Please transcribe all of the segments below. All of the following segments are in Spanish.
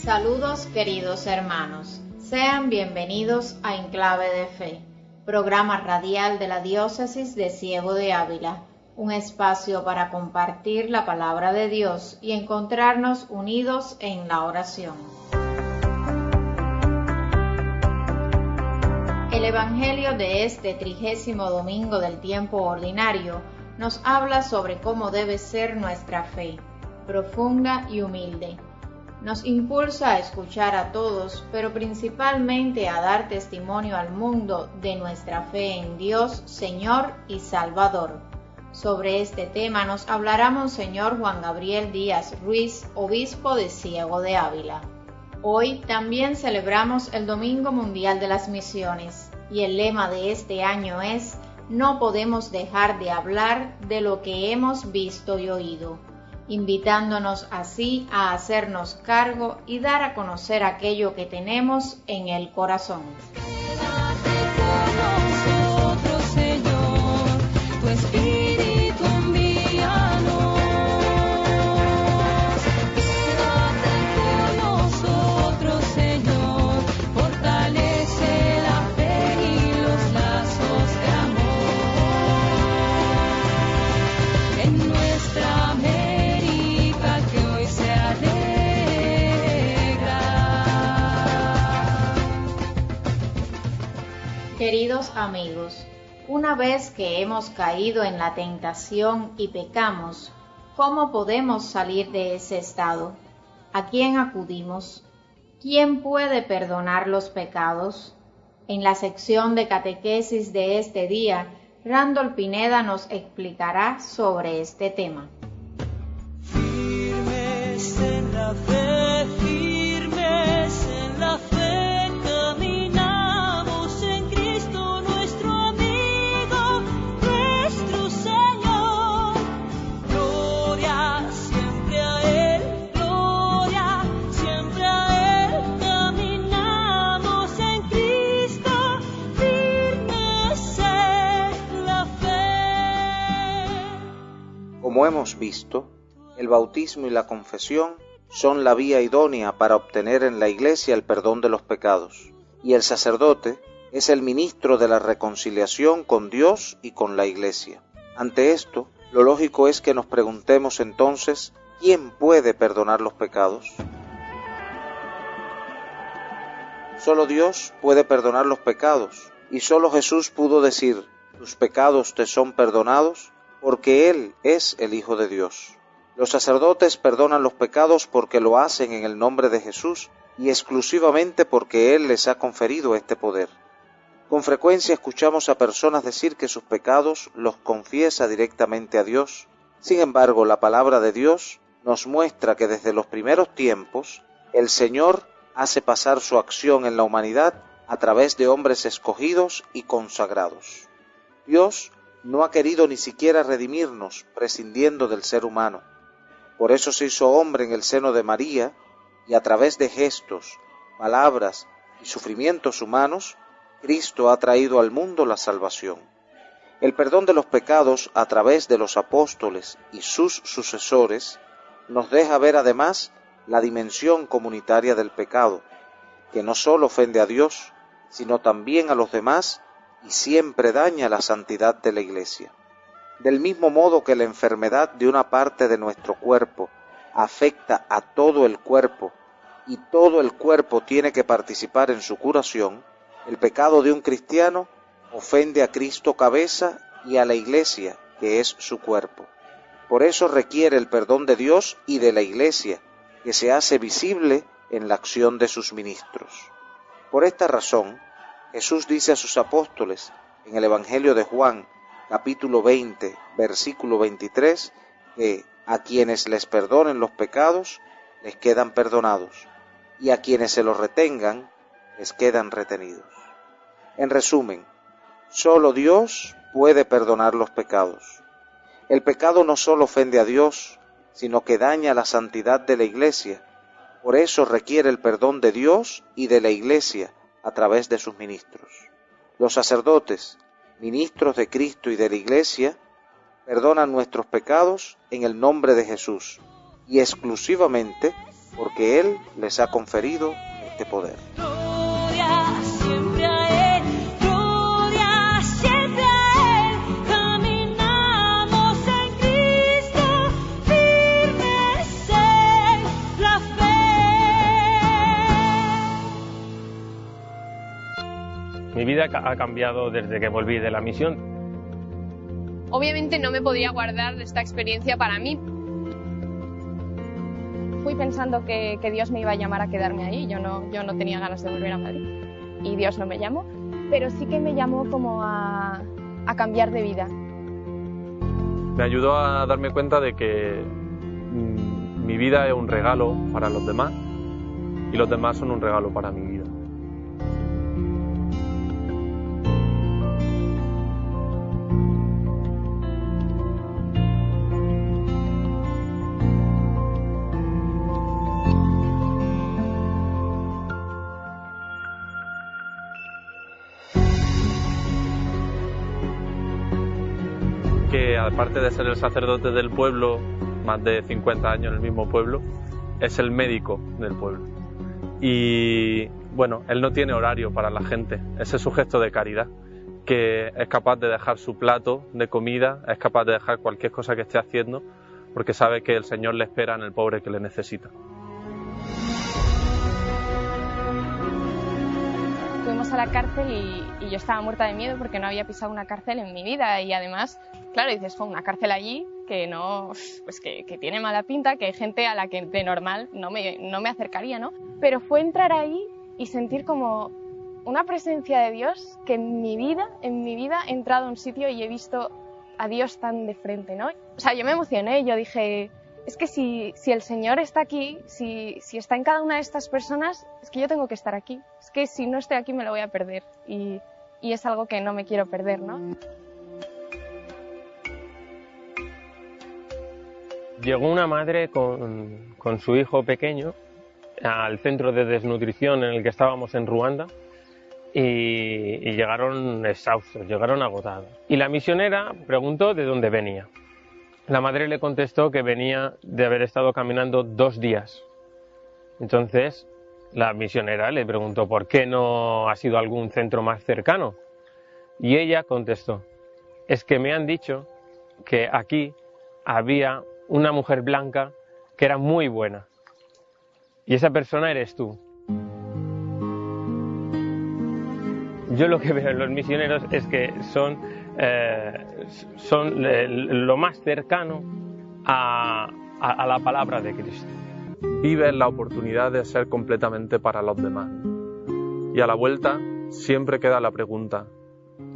Saludos queridos hermanos, sean bienvenidos a Enclave de Fe, programa radial de la Diócesis de Ciego de Ávila, un espacio para compartir la palabra de Dios y encontrarnos unidos en la oración. El Evangelio de este 30º domingo del tiempo ordinario nos habla sobre cómo debe ser nuestra fe, profunda y humilde. Nos impulsa a escuchar a todos, pero principalmente a dar testimonio al mundo de nuestra fe en Dios, Señor y Salvador. Sobre este tema nos hablará Monseñor Juan Gabriel Díaz Ruiz, obispo de Ciego de Ávila. Hoy también celebramos el Domingo Mundial de las Misiones y el lema de este año es: no podemos dejar de hablar de lo que hemos visto y oído, invitándonos así a hacernos cargo y dar a conocer aquello que tenemos en el corazón. Quédate con nosotros, Señor, tu Espíritu envíanos. Quédate con nosotros, Señor, fortalece la fe y los lazos de amor. En nuestra América que hoy se alegra. Queridos amigos, una vez que hemos caído en la tentación y pecamos, ¿cómo podemos salir de ese estado? ¿A quién acudimos? ¿Quién puede perdonar los pecados? En la sección de catequesis de este día, Randall Pineda nos explicará sobre este tema. Firmes en la fe, firmes en la fe, caminamos en Cristo nuestro amigo, nuestro Señor. Gloria siempre a Él, gloria siempre a Él, caminamos en Cristo, firmes en la fe. Como hemos visto, el bautismo y la confesión son la vía idónea para obtener en la Iglesia el perdón de los pecados, y el sacerdote es el ministro de la reconciliación con Dios y con la Iglesia. Ante esto, lo lógico es que nos preguntemos entonces, ¿quién puede perdonar los pecados? Solo Dios puede perdonar los pecados, y solo Jesús pudo decir: tus pecados te son perdonados, porque Él es el Hijo de Dios. Los sacerdotes perdonan los pecados porque lo hacen en el nombre de Jesús y exclusivamente porque Él les ha conferido este poder. Con frecuencia escuchamos a personas decir que sus pecados los confiesa directamente a Dios. Sin embargo, la palabra de Dios nos muestra que desde los primeros tiempos el Señor hace pasar su acción en la humanidad a través de hombres escogidos y consagrados. Dios no ha querido ni siquiera redimirnos prescindiendo del ser humano. Por eso se hizo hombre en el seno de María y a través de gestos, palabras y sufrimientos humanos, Cristo ha traído al mundo la salvación. El perdón de los pecados a través de los apóstoles y sus sucesores nos deja ver además la dimensión comunitaria del pecado, que no solo ofende a Dios, sino también a los demás y siempre daña la santidad de la Iglesia. Del mismo modo que la enfermedad de una parte de nuestro cuerpo afecta a todo el cuerpo y todo el cuerpo tiene que participar en su curación, el pecado de un cristiano ofende a Cristo cabeza y a la Iglesia, que es su cuerpo. Por eso requiere el perdón de Dios y de la Iglesia, que se hace visible en la acción de sus ministros. Por esta razón, Jesús dice a sus apóstoles en el Evangelio de Juan, capítulo 20, versículo 23, que a quienes les perdonen los pecados, les quedan perdonados, y a quienes se los retengan, les quedan retenidos. En resumen, solo Dios puede perdonar los pecados. El pecado no solo ofende a Dios, sino que daña la santidad de la Iglesia. Por eso requiere el perdón de Dios y de la Iglesia a través de sus ministros. Los sacerdotes, ministros de Cristo y de la Iglesia, perdonan nuestros pecados en el nombre de Jesús y exclusivamente porque Él les ha conferido este poder. Gloria siempre a Él, gloria siempre a Él. Caminamos en Cristo, firmes en la fe. Mi vida ha cambiado desde que volví de la misión. Obviamente no me podía guardar de esta experiencia para mí. Fui pensando que Dios me iba a llamar a quedarme ahí. Yo no tenía ganas de volver a Madrid y Dios no me llamó, pero sí que me llamó como a cambiar de vida. Me ayudó a darme cuenta de que mi vida es un regalo para los demás y los demás son un regalo para mi vida. Que aparte de ser el sacerdote del pueblo, más de 50 años en el mismo pueblo, es el médico del pueblo. Y bueno, él no tiene horario para la gente, ese es su gesto de caridad, que es capaz de dejar su plato de comida, es capaz de dejar cualquier cosa que esté haciendo, porque sabe que el Señor le espera en el pobre que le necesita. Fuimos a la cárcel y yo estaba muerta de miedo porque no había pisado una cárcel en mi vida y además, claro, dices, una cárcel allí que no, pues que tiene mala pinta, que hay gente a la que de normal no me acercaría, ¿no? Pero fue entrar ahí y sentir como una presencia de Dios que en mi vida he entrado a un sitio y he visto a Dios tan de frente, ¿no? O sea, yo me emocioné, yo dije, es que si el Señor está aquí, si está en cada una de estas personas, es que yo tengo que estar aquí. Es que si no estoy aquí me lo voy a perder y es algo que no me quiero perder, ¿no? Llegó una madre con su hijo pequeño al centro de desnutrición en el que estábamos en Ruanda y llegaron exhaustos, llegaron agotados. Y la misionera preguntó de dónde venía. La madre le contestó que venía de haber estado caminando 2 días. Entonces la misionera le preguntó por qué no ha sido algún centro más cercano. Y ella contestó, es que me han dicho que aquí había una mujer blanca que era muy buena. Y esa persona eres tú. Yo lo que veo en los misioneros es que son lo más cercano a la palabra de Cristo. Vives la oportunidad de ser completamente para los demás. Y a la vuelta siempre queda la pregunta,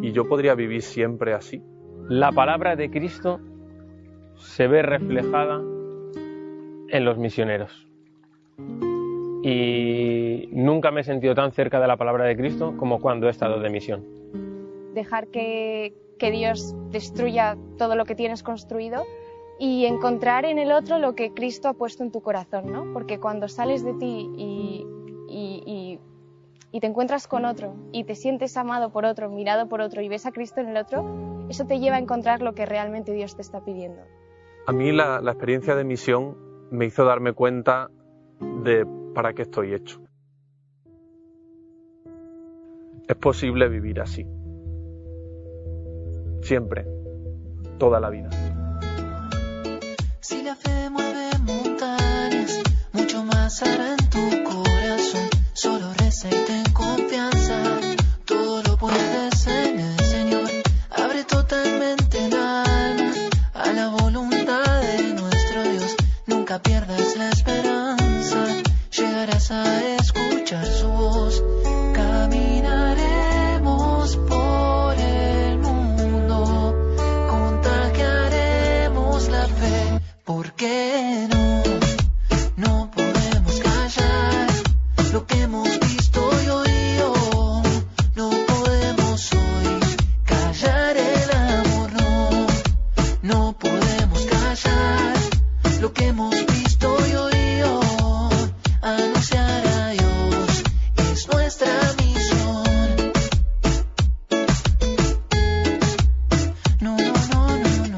¿y yo podría vivir siempre así? La palabra de Cristo se ve reflejada en los misioneros. Y nunca me he sentido tan cerca de la palabra de Cristo como cuando he estado de misión. Dejar que Dios destruya todo lo que tienes construido y encontrar en el otro lo que Cristo ha puesto en tu corazón, ¿no? Porque cuando sales de ti y te encuentras con otro y te sientes amado por otro, mirado por otro y ves a Cristo en el otro, eso te lleva a encontrar lo que realmente Dios te está pidiendo. A mí la experiencia de misión me hizo darme cuenta de para qué estoy hecho. Es posible vivir así. Siempre. Toda la vida. Si la fe mueve montañas, mucho más hará en tu corazón. Solo reza y ten confianza. Todo lo puedes en el Señor. Abre totalmente el alma a la voluntad de nuestro Dios. Nunca pierdas la esperanza. Llegarás a escuchar su voz. Caminaremos por el mundo. Contagiaremos la fe. ¿Por qué no? No podemos callar lo que hemos visto y oído. No podemos hoy callar el amor, no. No podemos callar lo que hemos visto y oído. Anunciar a Dios es nuestra misión. No, no, no, no, no, no.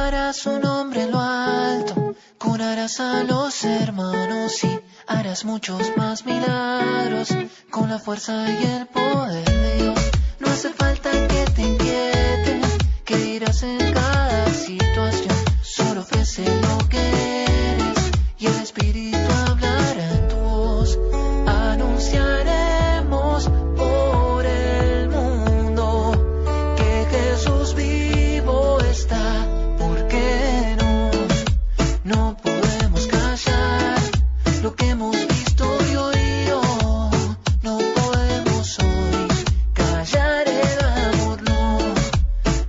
elevarás su nombre en lo alto, curarás a los hermanos y harás muchos más milagros con la fuerza y el poder de Dios. No hace falta que te inquietes, que dirás en cada situación, solo ofrece lo que eres y el Espíritu hablará en tu voz. Anunciaremos por el mundo que Jesús vivo está, porque no podemos callar lo que hemos visto y oído. No podemos hoy callar el amor,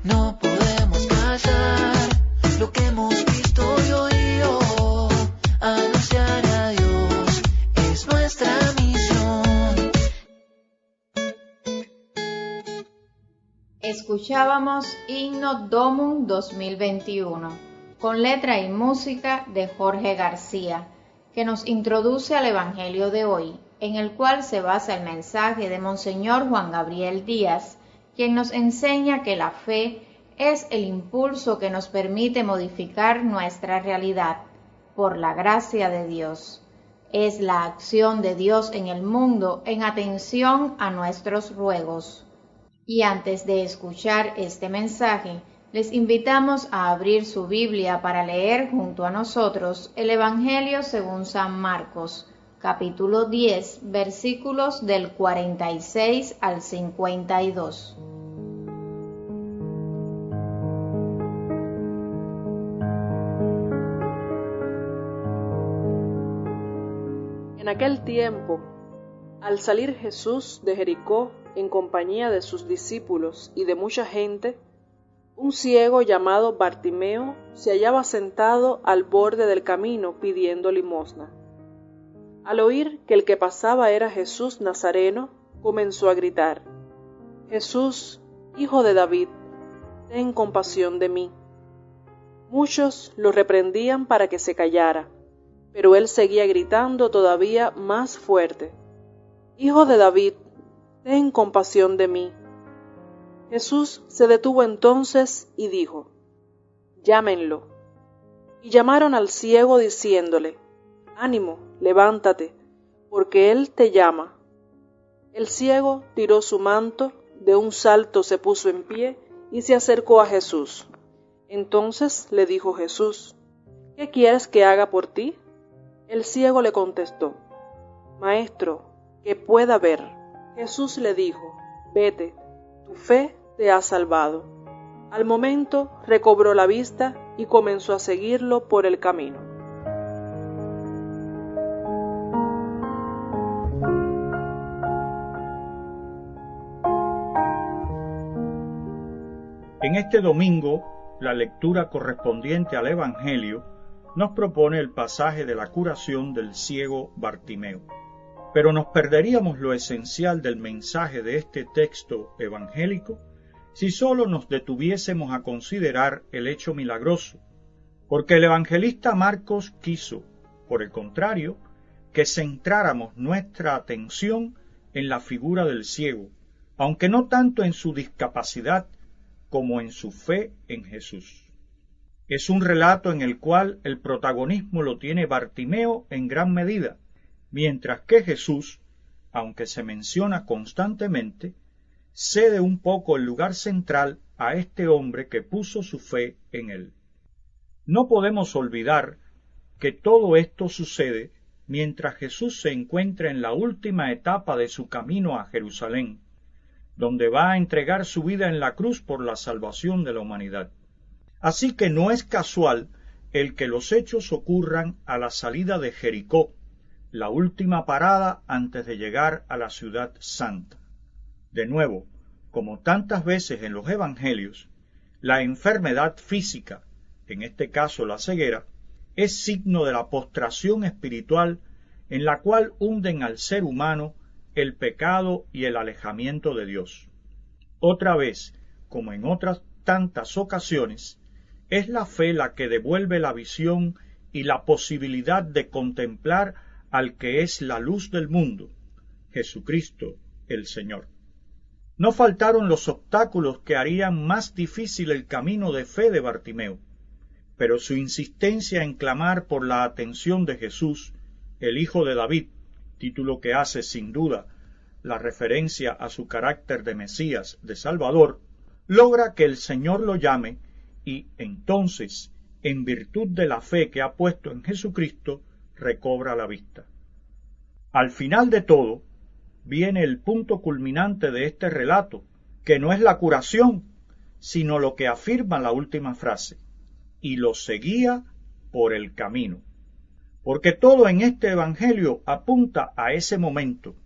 no podemos callar lo que hemos visto y oído. Anunciar a Dios es nuestra misión. Escuchábamos Himno Domum 2021, con letra y música de Jorge García, que nos introduce al Evangelio de hoy, en el cual se basa el mensaje de Monseñor Juan Gabriel Díaz, quien nos enseña que la fe es el impulso que nos permite modificar nuestra realidad por la gracia de Dios. Es la acción de Dios en el mundo en atención a nuestros ruegos. Y antes de escuchar este mensaje, les invitamos a abrir su Biblia para leer junto a nosotros el Evangelio según San Marcos, capítulo 10, versículos del 46 al 52. En aquel tiempo, al salir Jesús de Jericó en compañía de sus discípulos y de mucha gente, un ciego llamado Bartimeo se hallaba sentado al borde del camino pidiendo limosna. Al oír que el que pasaba era Jesús Nazareno, comenzó a gritar: «Jesús, hijo de David, ten compasión de mí». Muchos lo reprendían para que se callara, pero él seguía gritando todavía más fuerte: «Hijo de David, ten compasión de mí». Jesús se detuvo entonces y dijo: «Llámenlo». Y llamaron al ciego diciéndole: «Ánimo, levántate, porque él te llama». El ciego tiró su manto, de un salto se puso en pie y se acercó a Jesús. Entonces le dijo Jesús: «¿Qué quieres que haga por ti?». El ciego le contestó: «Maestro, que pueda ver». Jesús le dijo: «Vete, tu fe te ha salvado». Al momento recobró la vista y comenzó a seguirlo por el camino. En este domingo, la lectura correspondiente al Evangelio nos propone el pasaje de la curación del ciego Bartimeo. Pero nos perderíamos lo esencial del mensaje de este texto evangélico si solo nos detuviésemos a considerar el hecho milagroso, porque el evangelista Marcos quiso, por el contrario, que centráramos nuestra atención en la figura del ciego, aunque no tanto en su discapacidad como en su fe en Jesús. Es un relato en el cual el protagonismo lo tiene Bartimeo en gran medida, mientras que Jesús, aunque se menciona constantemente, cede un poco el lugar central a este hombre que puso su fe en él. No podemos olvidar que todo esto sucede mientras Jesús se encuentra en la última etapa de su camino a Jerusalén, donde va a entregar su vida en la cruz por la salvación de la humanidad. Así que no es casual el que los hechos ocurran a la salida de Jericó, la última parada antes de llegar a la ciudad santa. De nuevo, como tantas veces en los evangelios, la enfermedad física, en este caso la ceguera, es signo de la postración espiritual en la cual hunden al ser humano el pecado y el alejamiento de Dios. Otra vez, como en otras tantas ocasiones, es la fe la que devuelve la visión y la posibilidad de contemplar al que es la luz del mundo, Jesucristo el Señor. No faltaron los obstáculos que harían más difícil el camino de fe de Bartimeo, pero su insistencia en clamar por la atención de Jesús, el Hijo de David, título que hace sin duda la referencia a su carácter de Mesías, de Salvador, logra que el Señor lo llame y entonces, en virtud de la fe que ha puesto en Jesucristo, recobra la vista. Al final de todo, viene el punto culminante de este relato, que no es la curación, sino lo que afirma la última frase, y lo seguía por el camino. Porque todo en este Evangelio apunta a ese momento,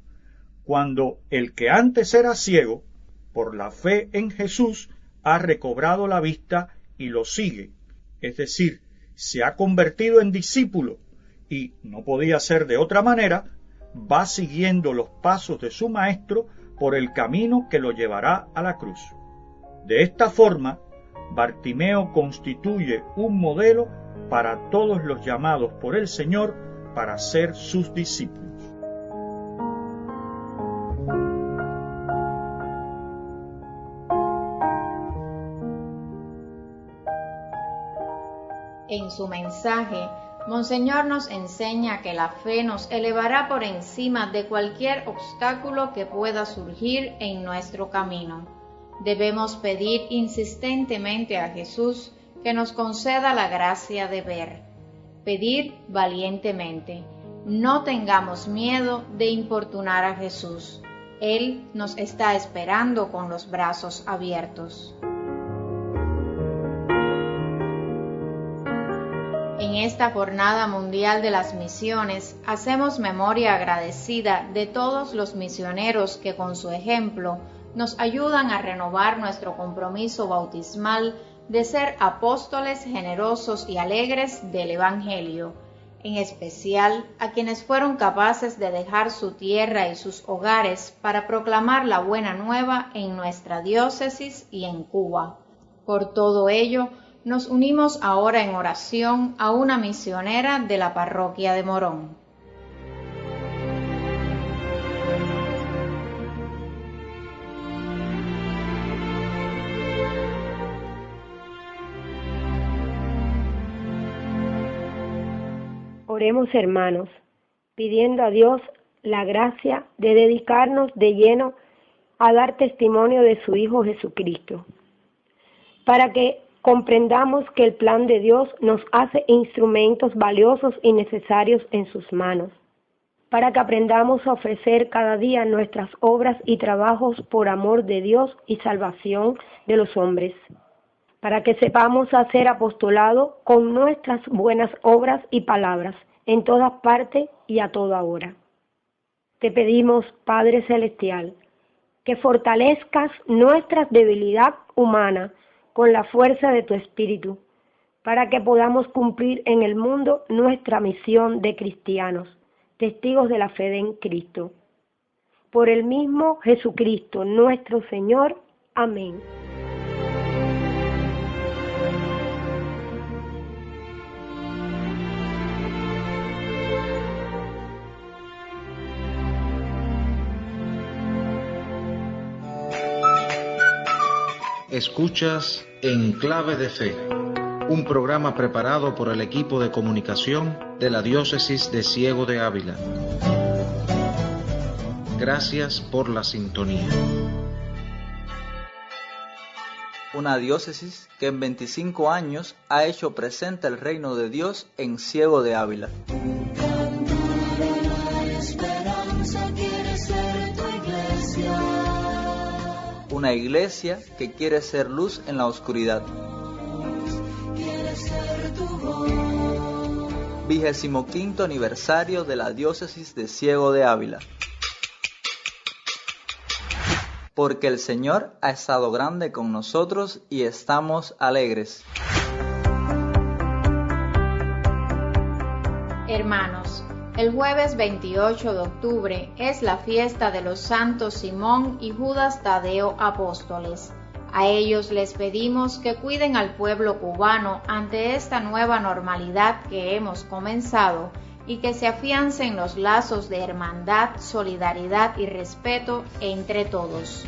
cuando el que antes era ciego, por la fe en Jesús, ha recobrado la vista y lo sigue, es decir, se ha convertido en discípulo y, no podía ser de otra manera, va siguiendo los pasos de su maestro por el camino que lo llevará a la cruz. De esta forma, Bartimeo constituye un modelo para todos los llamados por el Señor para ser sus discípulos. En su mensaje, Monseñor nos enseña que la fe nos elevará por encima de cualquier obstáculo que pueda surgir en nuestro camino. Debemos pedir insistentemente a Jesús que nos conceda la gracia de ver. Pedir valientemente. No tengamos miedo de importunar a Jesús. Él nos está esperando con los brazos abiertos. En esta Jornada Mundial de las Misiones, hacemos memoria agradecida de todos los misioneros que con su ejemplo nos ayudan a renovar nuestro compromiso bautismal de ser apóstoles generosos y alegres del Evangelio, en especial a quienes fueron capaces de dejar su tierra y sus hogares para proclamar la buena nueva en nuestra diócesis y en Cuba. Por todo ello, nos unimos ahora en oración a una misionera de la parroquia de Morón. Oremos, hermanos, pidiendo a Dios la gracia de dedicarnos de lleno a dar testimonio de su Hijo Jesucristo, para que comprendamos que el plan de Dios nos hace instrumentos valiosos y necesarios en sus manos, para que aprendamos a ofrecer cada día nuestras obras y trabajos por amor de Dios y salvación de los hombres, para que sepamos hacer apostolado con nuestras buenas obras y palabras en todas partes y a toda hora. Te pedimos, Padre Celestial, que fortalezcas nuestra debilidad humana con la fuerza de tu Espíritu, para que podamos cumplir en el mundo nuestra misión de cristianos, testigos de la fe en Cristo. Por el mismo Jesucristo, nuestro Señor. Amén. Escuchas En Clave de Fe, un programa preparado por el equipo de comunicación de la Diócesis de Ciego de Ávila. Gracias por la sintonía. Una diócesis que en 25 años ha hecho presente el reino de Dios en Ciego de Ávila. Una iglesia que quiere ser luz en la oscuridad. 25º aniversario de la diócesis de Ciego de Ávila. Porque el Señor ha estado grande con nosotros y estamos alegres. Hermanos, el jueves 28 de octubre es la fiesta de los santos Simón y Judas Tadeo apóstoles. A ellos les pedimos que cuiden al pueblo cubano ante esta nueva normalidad que hemos comenzado y que se afiancen los lazos de hermandad, solidaridad y respeto entre todos.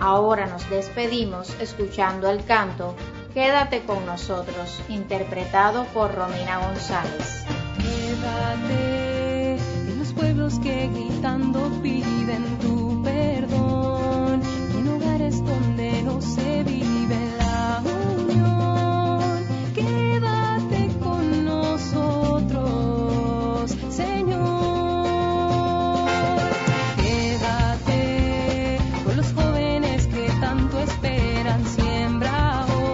Ahora nos despedimos escuchando el canto Quédate con nosotros, interpretado por Romina González. Quédate en los pueblos que gritando piden tu perdón, y en hogares donde no se vive la unión. Quédate con nosotros, Señor. Quédate con los jóvenes que tanto esperan, siembra hoy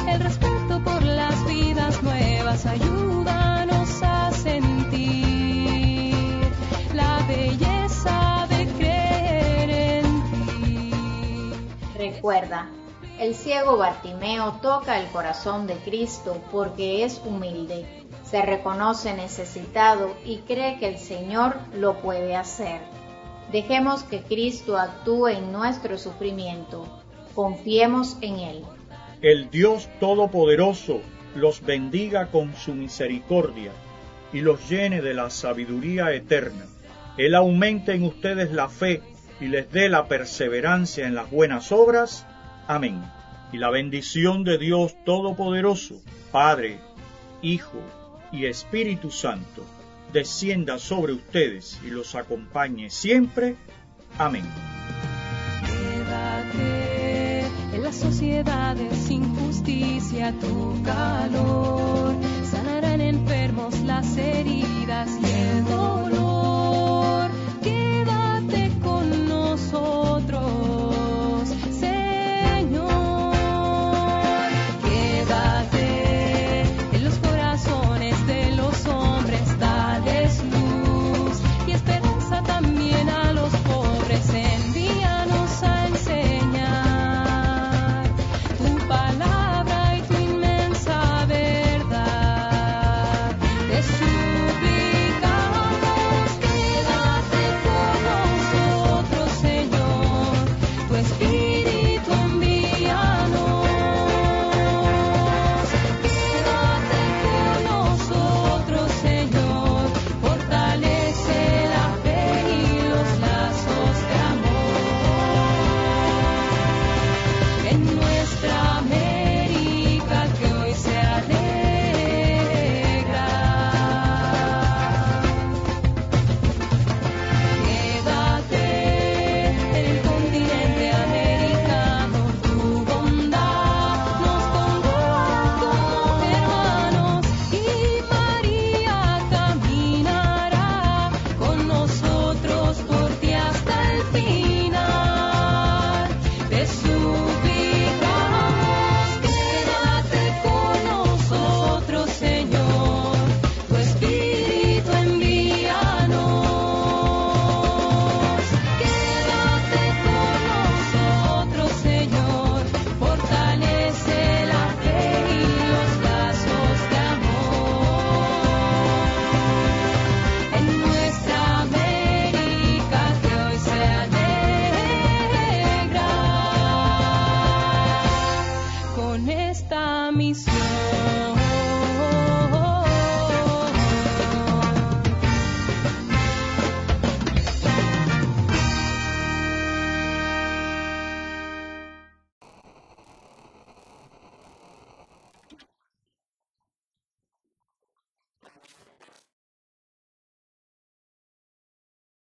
el respeto por las vidas nuevas, ayúdanos a sentir la belleza de creer en ti. Recuerda, el ciego Bartimeo toca el corazón de Cristo porque es humilde, se reconoce necesitado y cree que el Señor lo puede hacer. Dejemos que Cristo actúe en nuestro sufrimiento. Confiemos en Él. El Dios Todopoderoso los bendiga con su misericordia y los llene de la sabiduría eterna. Él aumente en ustedes la fe y les dé la perseverancia en las buenas obras. Amén. Y la bendición de Dios Todopoderoso, Padre, Hijo y Espíritu Santo, descienda sobre ustedes y los acompañe siempre. Amén. Quédate en las sociedades sin justicia, tu calor